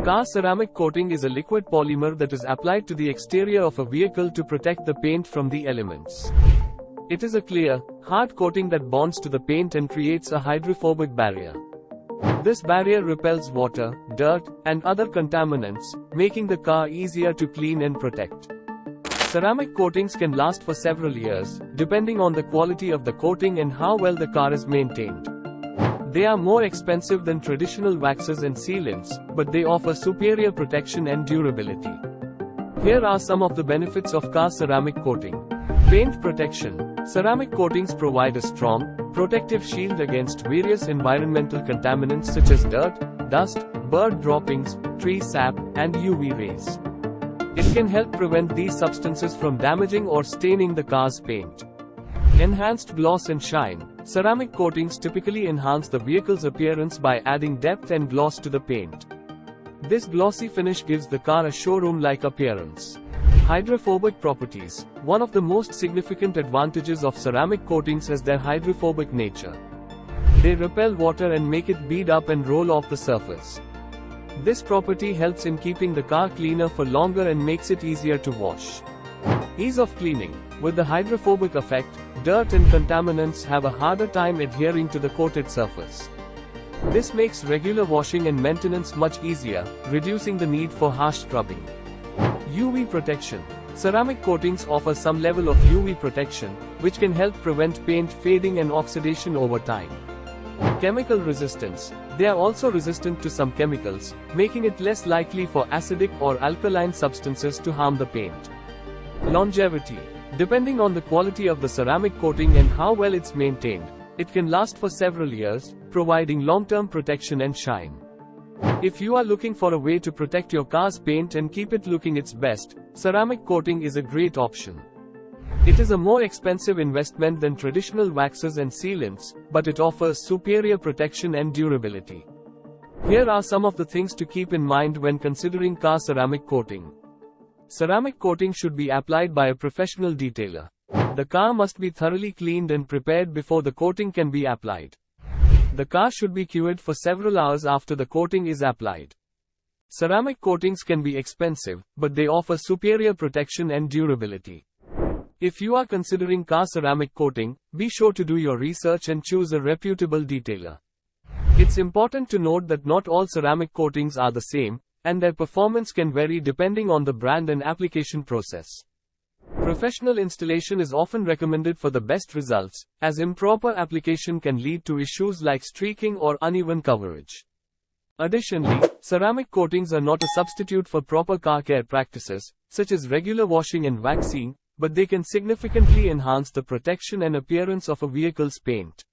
Car ceramic coating is a liquid polymer that is applied to the exterior of a vehicle to protect the paint from the elements. It is a clear, hard coating that bonds to the paint and creates a hydrophobic barrier. This barrier repels water, dirt, and other contaminants, making the car easier to clean and protect. Ceramic coatings can last for several years, depending on the quality of the coating and how well the car is maintained. They are more expensive than traditional waxes and sealants, but they offer superior protection and durability. Here are some of the benefits of car ceramic coating. Paint protection. Ceramic coatings provide a strong, protective shield against various environmental contaminants such as dirt, dust, bird droppings, tree sap, and UV rays. It can help prevent these substances from damaging or staining the car's paint. Enhanced gloss and shine. Ceramic coatings typically enhance the vehicle's appearance by adding depth and gloss to the paint. This glossy finish gives the car a showroom-like appearance. Hydrophobic properties. One of the most significant advantages of ceramic coatings is their hydrophobic nature. They repel water and make it bead up and roll off the surface. This property helps in keeping the car cleaner for longer and makes it easier to wash. Ease of cleaning. With the hydrophobic effect, dirt and contaminants have a harder time adhering to the coated surface. This makes regular washing and maintenance much easier, reducing the need for harsh scrubbing. UV protection. Ceramic coatings offer some level of UV protection, which can help prevent paint fading and oxidation over time. Chemical resistance. They are also resistant to some chemicals, making it less likely for acidic or alkaline substances to harm the paint. Longevity. Depending on the quality of the ceramic coating and how well it's maintained, it can last for several years, providing long-term protection and shine. If you are looking for a way to protect your car's paint and keep it looking its best, ceramic coating is a great option. It is a more expensive investment than traditional waxes and sealants, but it offers superior protection and durability. Here are some of the things to keep in mind when considering car ceramic coating. Ceramic coating should be applied by a professional detailer. The car must be thoroughly cleaned and prepared before the coating can be applied. The car should be cured for several hours after the coating is applied. Ceramic coatings can be expensive, but they offer superior protection and durability. If you are considering car ceramic coating, be sure to do your research and choose a reputable detailer. It's important to note that not all ceramic coatings are the same, and their performance can vary depending on the brand and application process. Professional installation is often recommended for the best results, as improper application can lead to issues like streaking or uneven coverage. Additionally, ceramic coatings are not a substitute for proper car care practices, such as regular washing and waxing, but they can significantly enhance the protection and appearance of a vehicle's paint.